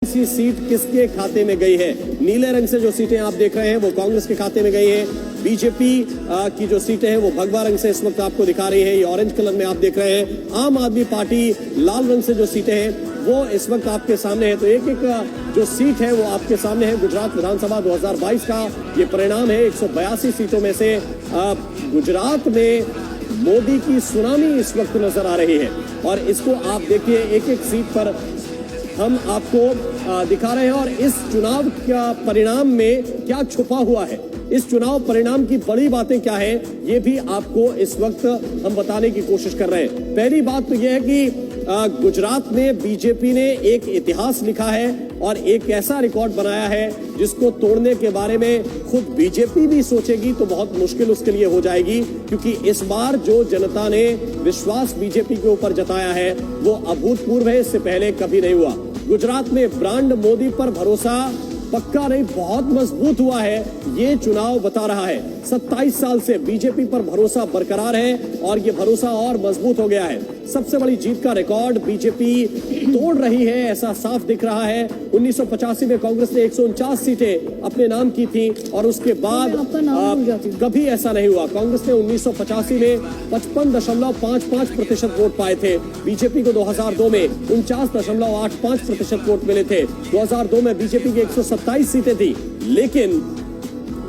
सी seat किसके खाते में गई है? नीले रंग से जो सीटें आप देख रहे हैं वो कांग्रेस के खाते में गई है। बीजेपी की जो सीटें हैं वो भगवा रंग से इस वक्त आपको दिखा रही है, ये ऑरेंज कलर में आप देख रहे हैं। आम आदमी पार्टी लाल रंग से जो सीटें हैं वो इस वक्त आपके सामने है। तो एक एक जो सीट है वो आपके सामने है। गुजरात विधानसभा 2022 का ये परिणाम है। 182 सीटों में से गुजरात में मोदी की सुनामी इस वक्त नजर आ रही है और इसको आप देखिए, एक एक सीट पर हम आपको दिखा रहे हैं। और इस चुनाव का परिणाम में क्या छुपा हुआ है, इस चुनाव परिणाम की बड़ी बातें क्या है, ये भी आपको इस वक्त हम बताने की कोशिश कर रहे हैं। पहली बात तो यह है कि गुजरात में बीजेपी ने एक इतिहास लिखा है और एक ऐसा रिकॉर्ड बनाया है जिसको तोड़ने के बारे में खुद बीजेपी भी सोचेगी तो बहुत मुश्किल उसके लिए हो जाएगी, क्योंकि इस बार जो जनता ने विश्वास बीजेपी के ऊपर जताया है वो अभूतपूर्व है, इससे पहले कभी नहीं हुआ। गुजरात में ब्रांड मोदी पर भरोसा पक्का नहीं, बहुत मजबूत हुआ है, ये चुनाव बता रहा है। 27 साल से बीजेपी पर भरोसा बरकरार है और ये भरोसा और मजबूत हो गया है। सबसे बड़ी जीत का रिकॉर्ड बीजेपी तोड़ रही है, ऐसा साफ दिख रहा है। 1985 में कांग्रेस ने 149 सीटें अपने नाम की थी और उसके बाद कभी ऐसा नहीं हुआ। कांग्रेस ने 1985 में 55.55% वोट पाए थे। बीजेपी को 2002 में 49.85% वोट मिले थे। 2002 में बीजेपी की 127 सीटें थी, लेकिन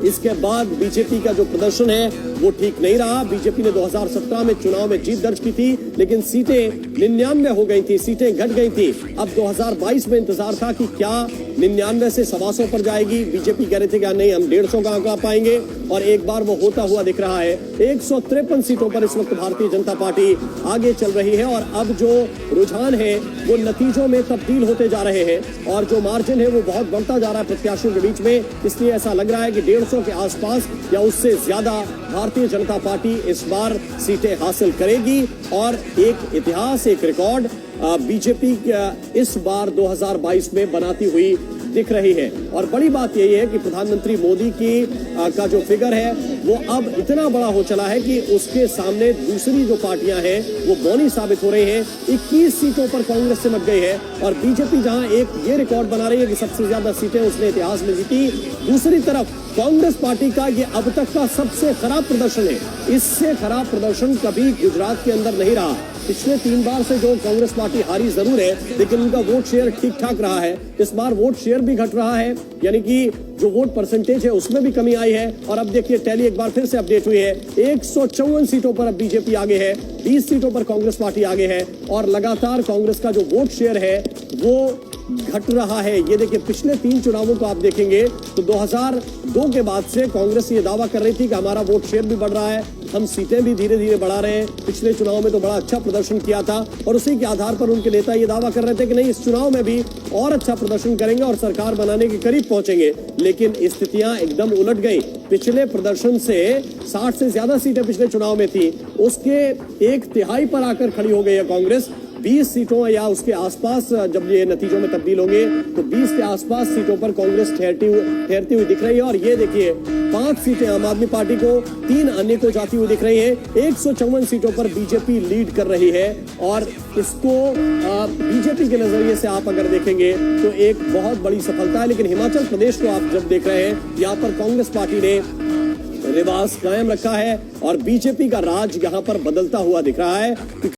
इसके बाद बीजेपी का जो प्रदर्शन है वो ठीक नहीं रहा। बीजेपी ने 2017 में चुनाव में जीत दर्ज की थी, लेकिन सीटें 99 हो गई थी, सीटें घट गई थी। अब 2022 में इंतजार था कि क्या 99 से 125 पर जाएगी। बीजेपी कह रही थी कि नहीं, हम 150 का आंकड़ा पाएंगे और एक बार वो होता हुआ दिख रहा है। 153 सीटों पर इस वक्त भारतीय जनता पार्टी आगे चल रही है और अब जो रुझान है वो नतीजों में तब्दील होते जा रहे हैं और जो मार्जिन है वो बहुत बढ़ता जा रहा है प्रत्याशियों के बीच में। इसलिए ऐसा लग रहा है कि 150 के आसपास या उससे ज्यादा भारतीय जनता पार्टी इस बार सीटें हासिल करेगी और एक इतिहास, एक रिकॉर्ड बीजेपी इस बार 2022 में बनाती हुई दिख रही है। और बड़ी बात यही है कि प्रधानमंत्री मोदी का जो फिगर है वो अब इतना बड़ा हो चला है कि उसके सामने दूसरी जो पार्टियां हैं वो बौनी साबित हो रही हैं। 21 सीटों पर कांग्रेस सिमट गई है और बीजेपी जहां एक ये रिकॉर्ड बना रही है कि सबसे ज्यादा सीटें उसने इतिहास में जीती, दूसरी तरफ कांग्रेस पार्टी का ये अब तक का सबसे खराब प्रदर्शन है। इससे खराब प्रदर्शन कभी गुजरात के अंदर नहीं रहा। पिछले 3 बार से जो कांग्रेस पार्टी हारी जरूर है, लेकिन उनका वोट शेयर ठीक ठाक रहा है। इस बार वोट शेयर भी घट रहा है, यानी कि जो वोट परसेंटेज है उसमें भी कमी आई है। और अब देखिए, टैली एक बार फिर से अपडेट हुई है। 154 सीटों पर अब बीजेपी आगे है, 20 सीटों पर कांग्रेस पार्टी आगे है और लगातार कांग्रेस का जो वोट शेयर है वो घट रहा है। ये देखिए, पिछले 3 चुनावों को आप देखेंगे तो 2002 के बाद से कांग्रेस ये दावा कर रही थी कि हमारा वोट शेयर भी बढ़ रहा है, हम सीटें भी धीरे धीरे बढ़ा रहे हैं। पिछले चुनाव में तो बड़ा अच्छा प्रदर्शन किया था और उसी के आधार पर उनके नेता ये दावा कर रहे थे कि नहीं, इस चुनाव में भी और अच्छा प्रदर्शन करेंगे और सरकार बनाने के करीब पहुंचेंगे। लेकिन स्थितियां एकदम उलट गई। पिछले प्रदर्शन से 60 से ज्यादा सीटें पिछले चुनाव में थी, उसके 1/3 पर आकर खड़ी हो गई है कांग्रेस। 20 सीटों या उसके आसपास जब ये नतीजों में तब्दील होंगे तो 20 के आसपास सीटों पर कांग्रेस ठहरती हुई दिख रही है। और ये देखिए, 5 सीटें आम आदमी पार्टी को, 3 अन्य को जाती हुई दिख रही है। 154 सीटों पर बीजेपी लीड कर रही है और इसको बीजेपी के नजरिए से आप अगर देखेंगे तो एक बहुत बड़ी सफलता है। लेकिन हिमाचल प्रदेश को आप जब देख रहे हैं, यहाँ पर कांग्रेस पार्टी ने रिवाज कायम रखा है और बीजेपी का राज यहाँ पर बदलता हुआ दिख रहा है।